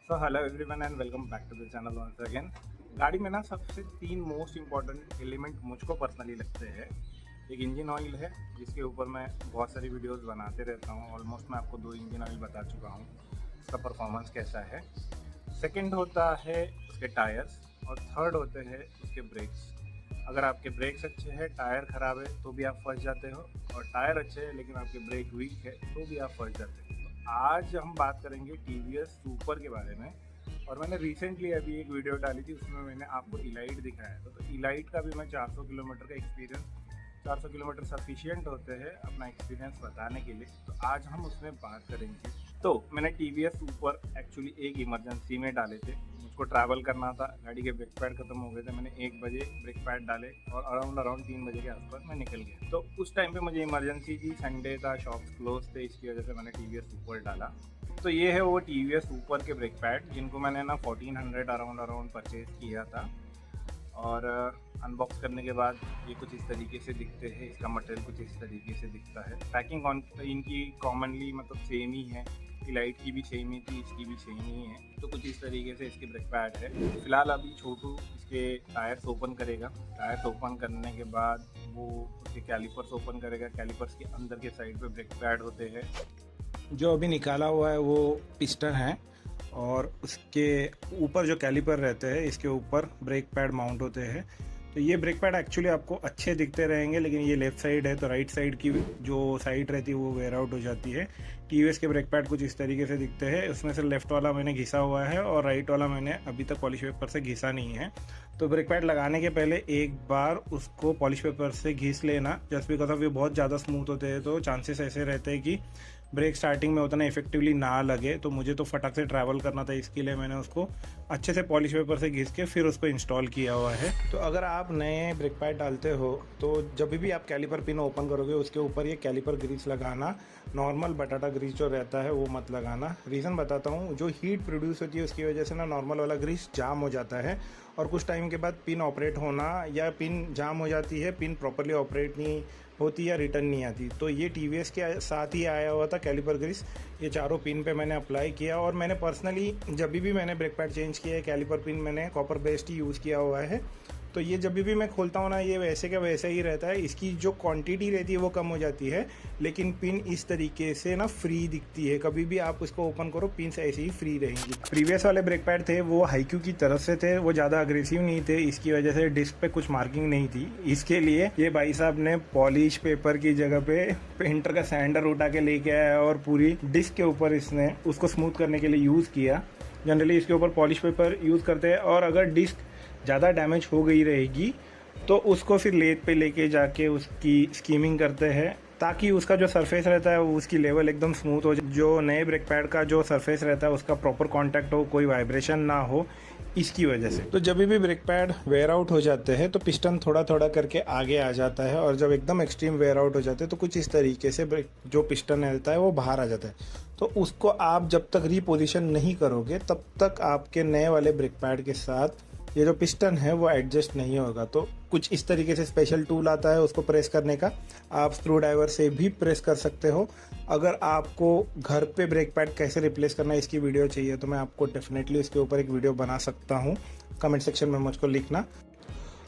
So hello everyone and welcome back to the channel once again. गाड़ी में ना सबसे तीन मोस्ट इम्पॉर्टेंट एलिमेंट मुझको पर्सनली लगते हैं। एक इंजन ऑयल है जिसके ऊपर मैं बहुत सारी वीडियोस बनाते रहता हूँ। ऑलमोस्ट मैं आपको 2 इंजन ऑयल बता चुका हूँ, उसका परफॉर्मेंस कैसा है। सेकंड होता है उसके टायर्स और थर्ड होते हैं उसके ब्रेक्स। अगर आपके ब्रेक्स अच्छे हैं, टायर ख़राब है तो भी आप फंस जाते हो, और टायर अच्छे हैं लेकिन आपके ब्रेक वीक है तो भी आप फंस जाते हो। तो आज हम बात करेंगे टीवीएस सुपर के बारे में। और मैंने रिसेंटली अभी एक वीडियो डाली थी, उसमें मैंने आपको इलाइट दिखाया था। तो इलाइट का भी मैं 400 किलोमीटर का एक्सपीरियंस, 400 किलोमीटर सफिशियंट होते हैं अपना एक्सपीरियंस बताने के लिए। तो आज हम उसमें बात करेंगे। तो मैंने टीवीएस सुपर एक्चुअली एक इमरजेंसी में डाले थे। मुझको ट्रैवल करना था, गाड़ी के ब्रेक पैड खत्म हो गए थे। मैंने 1 बजे ब्रेक पैड डाले और अराउंड 3 बजे के आसपास मैं निकल गया। तो उस टाइम पे मुझे इमरजेंसी थी, संडे था, शॉप्स क्लोज थे, इसकी वजह से मैंने टीवीएस सुपर डाला। तो ये है वो टीवीएस सुपर के ब्रेक पैड जिनको मैंने ना 1400 अराउंड परचेज़ किया था। और अनबॉक्स करने के बाद ये कुछ इस तरीके से दिखते हैं। इसका मटेरियल कुछ इस तरीके से दिखता है। पैकिंग इनकी कॉमनली मतलब सेम ही है। इलाइट की भी सेम ही थी, इसकी भी सेम ही है। तो कुछ इस तरीके से इसके ब्रेक पैड है। फिलहाल अभी छोटू इसके टायर्स ओपन करेगा। टायर्स ओपन करने के बाद वो उसके कैलिपर्स ओपन करेगा। कैलिपर्स के अंदर के साइड पे ब्रेक पैड होते हैं। जो अभी निकाला हुआ है वो पिस्टन है, और उसके ऊपर जो कैलिपर रहते हैं इसके ऊपर ब्रेक पैड माउंट होते हैं। तो ये ब्रेक पैड एक्चुअली आपको अच्छे दिखते रहेंगे, लेकिन ये लेफ़्ट साइड है तो राइट साइड की जो साइड रहती है वो वेयर आउट हो जाती है। टीवीएस के ब्रेक पैड कुछ इस तरीके से दिखते हैं। उसमें से लेफ़्ट वाला मैंने घिसा हुआ है और राइट वाला मैंने अभी तक पॉलिश पेपर से घिसा नहीं है। तो ब्रेक पैड लगाने के पहले एक बार उसको पॉलिश पेपर से घिस लेना, जस्ट बिकॉज ऑफ ये बहुत ज़्यादा स्मूथ होते हैं तो चांसेस ऐसे रहते हैं कि ब्रेक स्टार्टिंग में उतना इफेक्टिवली ना लगे। तो मुझे तो फटाक से ट्रैवल करना था, इसके लिए मैंने उसको अच्छे से पॉलिश पेपर से घिस के फिर उसको इंस्टॉल किया हुआ है। तो अगर आप नए ब्रेक पैड डालते हो तो जब भी आप कैलिपर पिन ओपन करोगे उसके ऊपर ये कैलिपर ग्रीस लगाना। नॉर्मल बटाटा ग्रीस जो रहता है वो मत लगाना। रीज़न बताता हूँ, जो हीट प्रोड्यूस होती है उसकी वजह से ना नॉर्मल वाला ग्रीस जाम हो जाता है, और कुछ टाइम के बाद पिन ऑपरेट होना या पिन जाम हो जाती है, पिन प्रॉपरली ऑपरेट नहीं होती या रिटर्न नहीं आती। तो ये टीवीएस के साथ ही आया हुआ था कैलिपर ग्रीस। ये चारों पिन पे मैंने अप्लाई किया, और मैंने पर्सनली जब भी मैंने ब्रेक पैड चेंज किया है कैलिपर पिन मैंने कॉपर बेस्ड ही यूज़ किया हुआ है। तो ये जब भी मैं खोलता हूँ ना, ये वैसे का वैसे ही रहता है। इसकी जो क्वांटिटी रहती है वो कम हो जाती है, लेकिन पिन इस तरीके से ना फ्री दिखती है। कभी भी आप उसको ओपन करो पिन से ऐसे ही फ्री रहेंगी। प्रीवियस वाले ब्रेक पैड थे वो हाईक्यू की तरफ से थे, वो ज़्यादा अग्रेसिव नहीं थे, इसकी वजह से डिस्क पे कुछ मार्किंग नहीं थी। इसके लिए ये भाई साहब ने पॉलिश पेपर की जगह पे पेंटर का सैंडर उठा के लेके आया और पूरी डिस्क के ऊपर इसने उसको स्मूथ करने के लिए यूज़ किया। जनरली इसके ऊपर पॉलिश पेपर यूज़ करते हैं, और अगर डिस्क ज़्यादा डैमेज हो गई रहेगी तो उसको फिर लेथ पे लेके जाके उसकी स्कीमिंग करते हैं, ताकि उसका जो सरफेस रहता है वो उसकी लेवल एकदम स्मूथ हो जाए। जो नए ब्रेक पैड का जो सरफेस रहता है उसका प्रॉपर कांटेक्ट हो, कोई वाइब्रेशन ना हो, इसकी वजह से। तो जब भी ब्रेक पैड वेयर आउट हो जाते हैं तो पिस्टन थोड़ा थोड़ा करके आगे आ जाता है, और जब एकदम एक्सट्रीम वेयर आउट हो जाते हैं तो कुछ इस तरीके से ब्रेक जो पिस्टन रहता है वो बाहर आ जाता है। तो उसको आप जब तक रीपोजिशन नहीं करोगे तब तक आपके नए वाले ब्रेक पैड के साथ ये जो पिस्टन है वो एडजस्ट नहीं होगा। तो कुछ इस तरीके से स्पेशल टूल आता है उसको प्रेस करने का, आप स्क्रू ड्राइवर से भी प्रेस कर सकते हो। अगर आपको घर पे ब्रेक पैड कैसे रिप्लेस करना है इसकी वीडियो चाहिए तो मैं आपको डेफिनेटली इसके ऊपर एक वीडियो बना सकता हूँ, कमेंट सेक्शन में मुझको लिखना।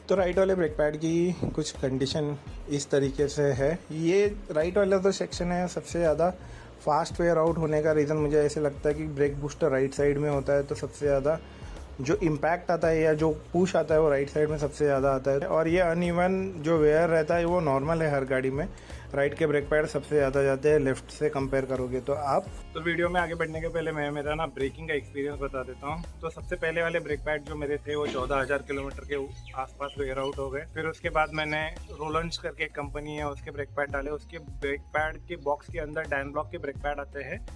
तो राइट वाले ब्रेक पैड की कुछ कंडीशन इस तरीके से है। ये राइट वाला जो सेक्शन है सबसे ज़्यादा फास्ट वेयर आउट होने का रीज़न मुझे ऐसे लगता है कि ब्रेक बूस्टर राइट साइड में होता है, तो सबसे ज़्यादा जो इम्पैक्ट आता है या जो पुश आता है वो राइट साइड में सबसे ज़्यादा आता है। और ये अनइवन जो वेयर रहता है वो नॉर्मल है हर गाड़ी में। राइट के ब्रेक पैड सबसे ज़्यादा जाते हैं लेफ्ट से कंपेयर करोगे तो आप। तो वीडियो में आगे बढ़ने के पहले मैं मेरा ना ब्रेकिंग का एक्सपीरियंस बता देता हूँ। तो सबसे पहले वाले ब्रेक पैड जो मेरे थे वो 14,000 किलोमीटर के आसपास वेयर आउट हो गए। फिर उसके बाद मैंने रोलंस करके एक कंपनी है उसके ब्रेक पैड डाले। उसके ब्रेक पैड के बॉक्स के अंदर डैन ब्लॉक के ब्रेक पैड आते हैं।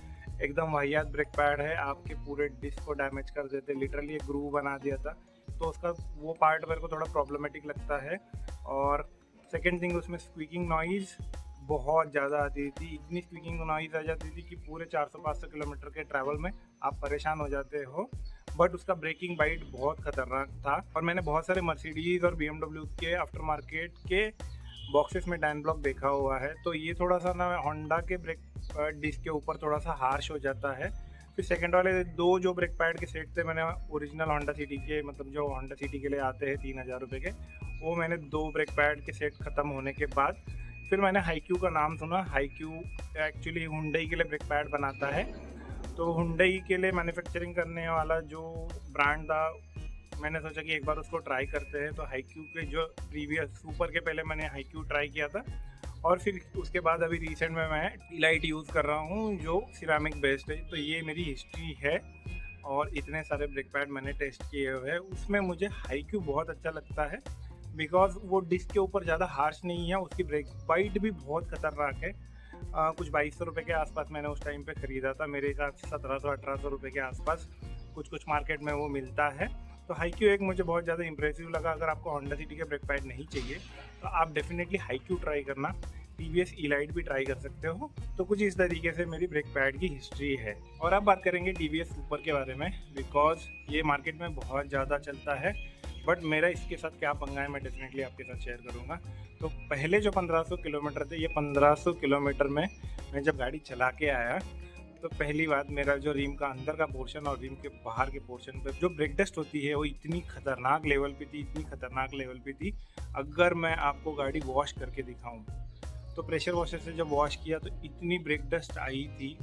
एकदम वाहियात ब्रेक पैड है, आपके पूरे डिस्क को डैमेज कर देते, लिटरली एक ग्रूव बना दिया था। तो उसका वो पार्ट मेरे को थोड़ा प्रॉब्लमेटिक लगता है। और सेकेंड थिंग, उसमें स्क्वीकिंग नॉइज़ बहुत ज़्यादा आती थी। इतनी स्क्वीकिंग नॉइज़ आ जाती थी कि पूरे 400-500 किलोमीटर के ट्रैवल में आप परेशान हो जाते हो। बट उसका ब्रेकिंग बाइट बहुत ख़तरनाक था। और मैंने बहुत सारे मर्सिडीज़ और BMW के आफ्टर मार्केट के बॉक्सेस में डैन ब्लॉक देखा हुआ है। तो ये थोड़ा सा ना होंडा के ब्रेक डिस्क के ऊपर थोड़ा सा हार्श हो जाता है। फिर सेकंड वाले 2 जो ब्रेक पैड के सेट थे मैंने ओरिजिनल होंडा सिटी के, मतलब जो होंडा सिटी के लिए आते हैं 3000 रुपये के, वो मैंने 2 ब्रेक पैड के सेट ख़त्म होने के बाद फिर मैंने हाईक्यू का नाम सुना। हाईक्यू एक्चुअली हुंडई के लिए ब्रेक पैड बनाता है, तो हुंडई के लिए मैन्युफैक्चरिंग करने वाला जो ब्रांड था, मैंने सोचा कि एक बार उसको ट्राई करते हैं। तो हाईक्यू के जो प्रीवियस सुपर के पहले मैंने हाईक्यू ट्राई किया था, और फिर उसके बाद अभी रिसेंट में मैं इलाइट यूज़ कर रहा हूँ जो सिरामिक बेस्ड है। तो ये मेरी हिस्ट्री है, और इतने सारे ब्रेक पैड मैंने टेस्ट किए हुए हैं, उसमें मुझे हाईक्यू बहुत अच्छा लगता है बिकॉज वो डिस्क के ऊपर ज़्यादा हार्श नहीं है, उसकी ब्रेक बाइट भी बहुत खतरनाक है। कुछ 2200 रुपये के आसपास मैंने उस टाइम पे ख़रीदा था, मेरे हिसाब से 1700-1800 रुपये के आसपास कुछ मार्केट में वो मिलता है। तो हाईक्यू एक मुझे बहुत ज़्यादा इंप्रेसिव लगा। अगर आपको होंडा सिटी के ब्रेक पैड नहीं चाहिए तो आप डेफिनेटली हाईक्यू ट्राई करना, टीवीएस इलाइट भी ट्राई कर सकते हो। तो कुछ इस तरीके से मेरी ब्रेक पैड की हिस्ट्री है। और अब बात करेंगे टीवीएस सुपर के बारे में, बिकॉज ये मार्केट में बहुत ज़्यादा चलता है, बट मेरा इसके साथ क्या पंगा है मैं डेफिनेटली आपके साथ शेयर करूँगा। तो पहले जो 1500 किलोमीटर थे, ये 1500 किलोमीटर में मैं जब गाड़ी चला के आया तो पहली बात, मेरा जो रिम का अंदर का पोर्शन और रिम के बाहर के पोर्शन पे जो ब्रेक डस्ट होती है वो इतनी खतरनाक लेवल पे थी, अगर मैं आपको गाड़ी वॉश करके दिखाऊं तो प्रेशर वॉशर से जब वॉश किया तो इतनी ब्रेक डस्ट आई थी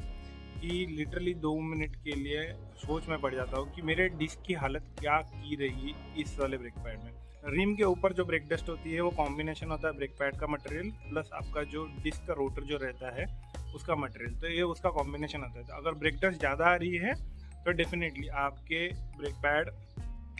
कि लिटरली 2 मिनट के लिए सोच में पड़ जाता हूँ कि मेरे डिस्क की हालत क्या की रही इस वाले ब्रेक पैड में। रिम के ऊपर जो ब्रेक डस्ट होती है वो कॉम्बिनेशन होता है ब्रेक पैड का मटेरियल प्लस आपका जो डिस्क का रोटर जो रहता है उसका मटेरियल, तो ये उसका कॉम्बिनेशन होता है। तो अगर ब्रेक डस्ट ज़्यादा आ रही है तो डेफिनेटली आपके ब्रेक पैड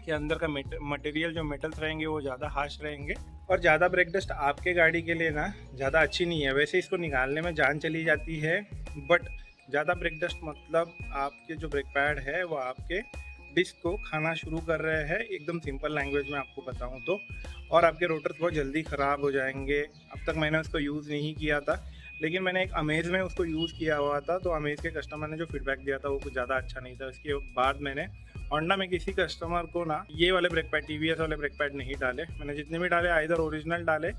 के अंदर का मटेरियल जो मेटल्स रहेंगे वो ज़्यादा हार्श रहेंगे, और ज़्यादा ब्रेक डस्ट आपके गाड़ी के लिए ना ज़्यादा अच्छी नहीं है। वैसे इसको निकालने में जान चली जाती है, बट ज़्यादा ब्रेक डस्ट मतलब आपके जो ब्रेक पैड है वो आपके डिस्क को खाना शुरू कर रहे हैं, एकदम सिंपल लैंग्वेज में आपको बताऊं तो, और आपके रोटर्स बहुत जल्दी ख़राब हो जाएंगे। अब तक मैंने उसको यूज़ नहीं किया था, लेकिन मैंने एक अमेज़ में उसको यूज़ किया हुआ था, तो अमेज़ के कस्टमर ने जो फीडबैक दिया था वो कुछ ज़्यादा अच्छा नहीं था। उसके बाद मैंने होंडा में किसी कस्टमर को ना ये वाले ब्रेक पैड, टीवीएस वाले ब्रेक पैड नहीं डाले। मैंने जितने भी डाले आइदर ओरिजिनल डाले,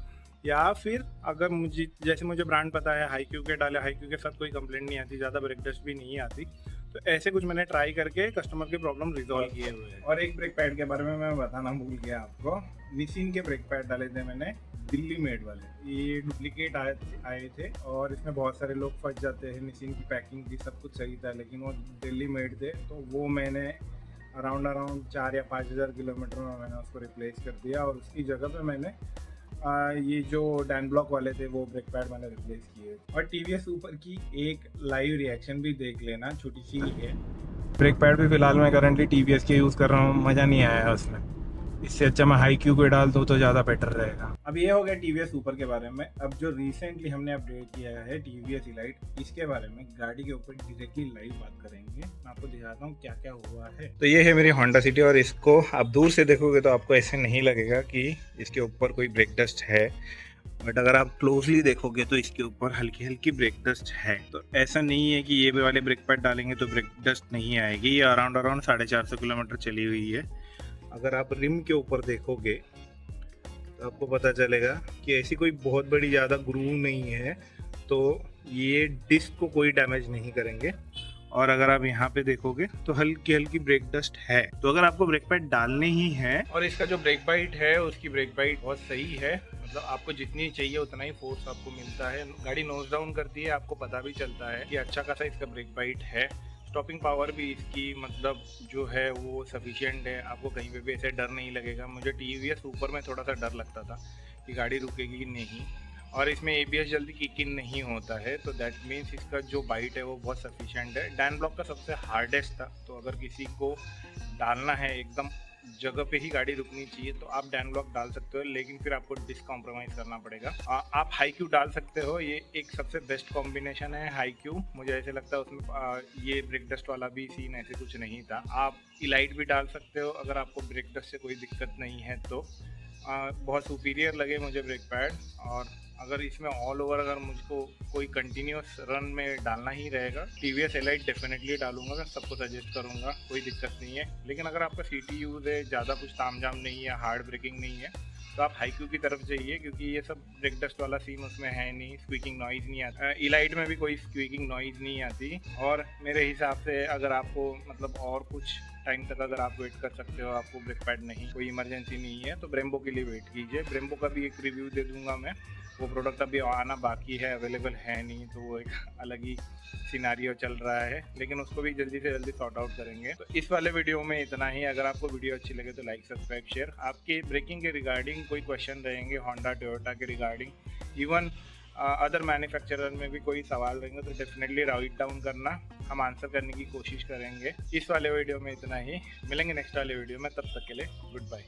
या फिर अगर मुझे जैसे मुझे ब्रांड पता है हाईक्यू के डाले। हाईक्यू के साथ कोई कंप्लेंट नहीं आती, ज़्यादा ब्रेक डस्ट भी नहीं आती। तो ऐसे कुछ मैंने ट्राई करके कस्टमर की प्रॉब्लम रिजॉल्व किए हुए हैं। और एक ब्रेक पैड के बारे में मैं बताना भूल गया आपको, निसिन के ब्रेक पैड डाले थे मैंने, दिल्ली मेड वाले। ये डुप्लीकेट आए थे और इसमें बहुत सारे लोग फंस जाते हैं। निसिन की पैकिंग भी सब कुछ सही था, लेकिन वो दिल्ली मेड थे, तो वो मैंने अराउंड 4 या 5000 किलोमीटर में मैंने उसको रिप्लेस कर दिया, और उसकी जगह पे मैंने ये जो डैन ब्लॉक वाले थे वो ब्रेक पैड मैंने रिप्लेस किए। और टीवीएस सुपर की एक लाइव रिएक्शन भी देख लेना, छोटी सी ही है। ब्रेक पैड भी फिलहाल मैं करंटली टीवीएस के यूज़ कर रहा हूँ, मज़ा नहीं आया उसमें। इससे अच्छा मैं हाईक्यू को डाल दूँ तो ज़्यादा बेटर रहेगा। अब ये हो गया टीवीएस सुपर के बारे में। अब जो रिसेंटली हमने अपडेट किया है टीवीएस इलाइट, इसके बारे में गाड़ी के ऊपर डायरेक्टली लाइव बात करेंगे। मैं आपको दिखाता हूँ क्या क्या हुआ है। तो ये है मेरी होंडा सिटी, और इसको आप दूर से देखोगे तो आपको ऐसे नहीं लगेगा कि इसके ऊपर कोई ब्रेक डस्ट है, बट अगर आप क्लोजली देखोगे तो इसके ऊपर हल्की हल्की ब्रेक डस्ट है। तो ऐसा नहीं है कि ये वाले ब्रेक पैड डालेंगे तो ब्रेक डस्ट नहीं आएगी। ये अराउंड 450 किलोमीटर चली हुई है। अगर आप रिम के ऊपर देखोगे तो आपको पता चलेगा कि ऐसी कोई बहुत बड़ी ज़्यादा ग्रूव नहीं है, तो ये डिस्क को कोई डैमेज नहीं करेंगे। और अगर आप यहाँ पे देखोगे तो हल्की हल्की ब्रेक डस्ट है। तो अगर आपको ब्रेक पैड डालने ही है, और इसका जो ब्रेक बाइट है उसकी ब्रेक बाइट बहुत सही है, मतलब आपको जितनी चाहिए उतना ही फोर्स आपको मिलता है। गाड़ी नोज डाउन करती है, आपको पता भी चलता है कि अच्छा खासा इसका ब्रेक बाइट है। स्टॉपिंग पावर भी इसकी मतलब जो है वो सफिशिएंट है, आपको कहीं पे भी ऐसे डर नहीं लगेगा। मुझे टीवीएस सुपर में थोड़ा सा डर लगता था कि गाड़ी रुकेगी नहीं, और इसमें एबीएस जल्दी किक इन नहीं होता है, तो दैट मीन्स इसका जो बाइट है वो बहुत सफिशिएंट है। डैन ब्लॉक का सबसे हार्डेस्ट था, तो अगर किसी को डालना है एकदम जगह पे ही गाड़ी रुकनी चाहिए तो आप डैन ब्लॉक डाल सकते हो, लेकिन फिर आपको डिस्क कॉम्प्रोमाइज़ करना पड़ेगा। आप हाईक्यू डाल सकते हो, ये एक सबसे बेस्ट कॉम्बिनेशन है हाईक्यू। मुझे ऐसे लगता है उसमें ये ब्रेक डस्ट वाला भी सीन ऐसे कुछ नहीं था। आप इलाइट भी डाल सकते हो अगर आपको ब्रेक डस्ट से कोई दिक्कत नहीं है तो। बहुत सुपीरियर लगे मुझे ब्रेक पैड, और अगर इसमें ऑल ओवर अगर मुझको कोई कंटिन्यूस रन में डालना ही रहेगा, TVS एलाइट डेफिनेटली डालूंगा, मैं सबको सजेस्ट करूंगा, कोई दिक्कत नहीं है। लेकिन अगर आपका सिटी यूज़ है, ज़्यादा कुछ तामझाम नहीं है, हार्ड ब्रेकिंग नहीं है, तो आप हाईक्यू की तरफ जाइए, क्योंकि ये सब ब्रेक डस्ट वाला सीन उसमें है नहीं, स्क्वीकिंग नॉइज़ नहीं आता, इलाइट में भी कोई स्क्वीकिंग नॉइज़ नहीं आती। और मेरे हिसाब से अगर आपको मतलब और कुछ टाइम तक अगर आप वेट कर सकते हो, आपको ब्रेक पैड नहीं, कोई इमरजेंसी नहीं है, तो ब्रेम्बो के लिए वेट कीजिए। ब्रेम्बो का भी एक रिव्यू दे दूंगा मैं, वो प्रोडक्ट अभी आना बाकी है, अवेलेबल है नहीं, तो वो एक अलग ही सिनारियो चल रहा है, लेकिन उसको भी जल्दी से जल्दी सॉर्ट आउट करेंगे। तो इस वाले वीडियो में इतना ही। अगर आपको वीडियो अच्छी लगे तो लाइक, सब्सक्राइब, शेयर। आपके ब्रेकिंग के रिगार्डिंग कोई क्वेश्चन रहेंगे, होंडा टोयोटा के रिगार्डिंग, इवन अदर मैन्युफैक्चरर में भी कोई सवाल रहेंगे, तो डेफिनेटली राइट डाउन करना, हम आंसर करने की कोशिश करेंगे। इस वाले वीडियो में इतना ही, मिलेंगे नेक्स्ट वाले वीडियो में, तब तक के लिए गुड बाय।